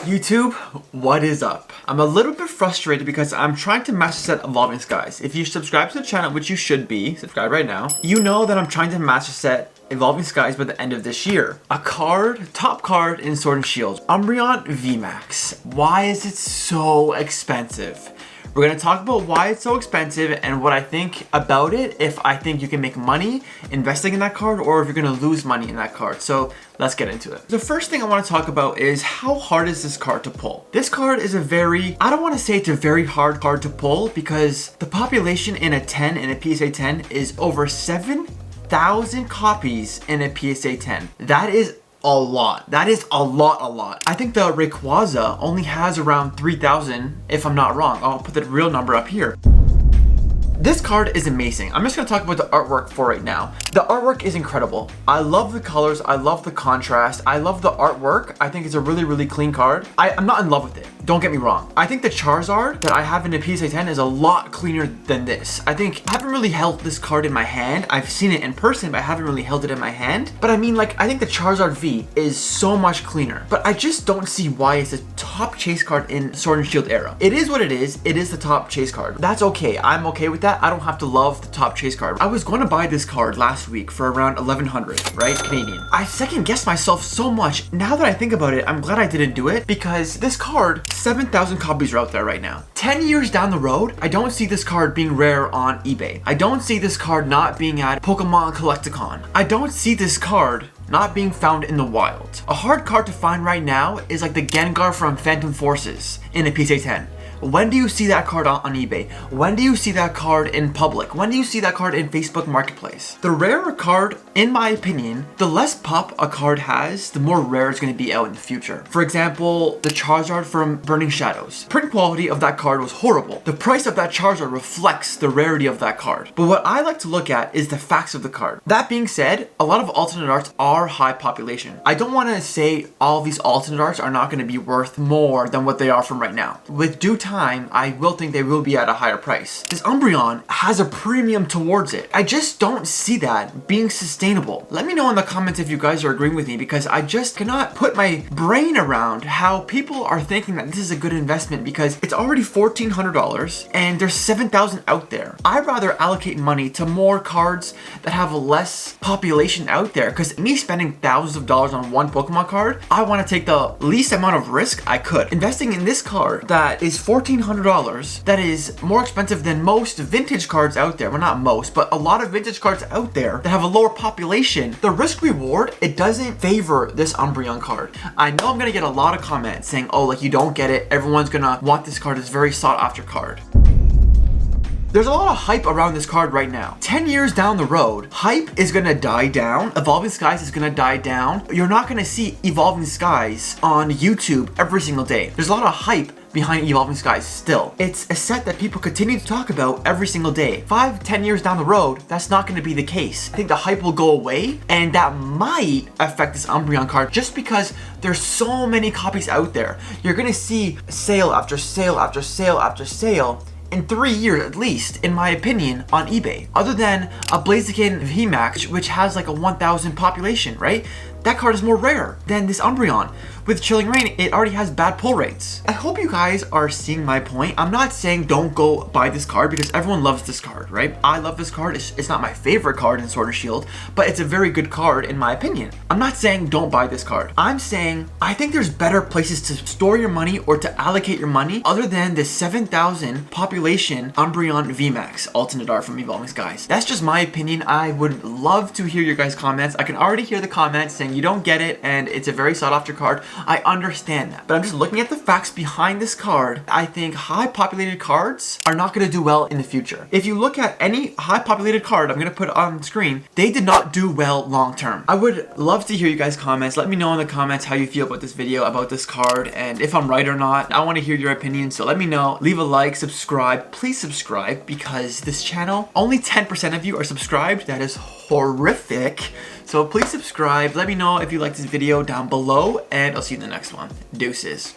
YouTube, what is up? I'm a little bit frustrated because I'm trying to master set Evolving Skies. If you subscribe to the channel, which you should be, subscribe right now, you know that I'm trying to master set Evolving Skies by the end of this year. A card, top card in Sword and Shield, Umbreon Vmax. Why is it so expensive? We're gonna talk about why it's so expensive and what I think about it, if I think you can make money investing in that card or if you're gonna lose money in that card. So let's get into it. The first thing I wanna talk about is how hard is this card to pull? This card is I don't wanna say it's a very hard card to pull because the population in a 10, in a PSA 10 is over 7,000 copies in a PSA 10. That is a lot. That is a lot. I think the Rayquaza only has around 3,000, if I'm not wrong. I'll put the real number up here. This card is amazing. I'm just gonna talk about the artwork for right now. The artwork is incredible. I love the colors, I love the contrast, I love the artwork. I think it's a really clean card. I'm not in love with it, don't get me wrong. I think the Charizard that I have in the PSA 10 is a lot cleaner than this. I haven't really held this card in my hand. I've seen it in person, but I haven't really held it in my hand. But I mean, like, I think the Charizard V is so much cleaner, but I just don't see why it's a top chase card in Sword and Shield era. It is what it is the top chase card. That's okay, I'm okay with that. I don't have to love the top chase card. I was going to buy this card last week for around 1,100, right? Canadian. I second guessed myself so much. Now that I think about it, I'm glad I didn't do it because this card, 7,000 copies are out there right now. 10 years down the road, I don't see this card being rare on eBay. I don't see this card not being at Pokemon Collecticon. I don't see this card not being found in the wild. A hard card to find right now is like the Gengar from Phantom Forces in a PSA 10. When do you see that card on eBay? When do you see that card in public? When do you see that card in Facebook Marketplace? The rarer a card, in my opinion, the less pop a card has, the more rare it's going to be out in the future. For example, the Charizard from Burning Shadows. Print quality of that card was horrible. The price of that Charizard reflects the rarity of that card. But what I like to look at is the facts of the card. That being said, a lot of alternate arts are high population. I don't want to say all these alternate arts are not going to be worth more than what they are from right now. With due time, I will think they will be at a higher price. This Umbreon has a premium towards it. I just don't see that being sustainable. Let me know in the comments if you guys are agreeing with me because I just cannot put my brain around how people are thinking that this is a good investment because it's already $1,400 and there's 7,000 out there. I'd rather allocate money to more cards that have less population out there because me spending thousands of dollars on one Pokemon card, I want to take the least amount of risk I could. Investing in this card that is $1,400, that is more expensive than most vintage cards out there. Well, not most, but a lot of vintage cards out there that have a lower population. The risk reward, it doesn't favor this Umbreon card. I know I'm gonna get a lot of comments saying, oh, like you don't get it. Everyone's gonna want this card. It's a very sought after card. There's a lot of hype around this card right now. 10 years down the road, hype is gonna die down. Evolving Skies is gonna die down. You're not gonna see Evolving Skies on YouTube every single day. There's a lot of hype behind Evolving Skies still. It's a set that people continue to talk about every single day. 5-10 years down the road, that's not gonna be the case. I think the hype will go away and that might affect this Umbreon card just because there's so many copies out there. You're gonna see sale after sale after sale after sale in 3 years at least, in my opinion, on eBay. Other than a Blaziken Vmax, which has like a 1,000 population, right? That card is more rare than this Umbreon. With Chilling Reign, it already has bad pull rates. I hope you guys are seeing my point. I'm not saying don't go buy this card because everyone loves this card, right? I love this card. It's not my favorite card in Sword and Shield, but it's a very good card in my opinion. I'm not saying don't buy this card. I'm saying I think there's better places to store your money or to allocate your money other than the 7,000 population Umbreon Vmax alternate art from Evolving Skies. That's just my opinion. I would love to hear your guys' comments. I can already hear the comments saying you don't get it and it's a very sought after card. I understand that, but I'm just looking at the facts behind this card. I think high populated cards are not going to do well in the future. If you look at any high populated card I'm going to put on the screen, they did not do well long term. I would love to hear you guys' comments. Let me know in the comments how you feel about this video, about this card, and if I'm right or not. I want to hear your opinion, so let me know. Leave a like, subscribe. Please subscribe because this channel, only 10% of you are subscribed. That is horrific. So please subscribe. Let me know if you like this video down below, and I'll see you in the next one. Deuces.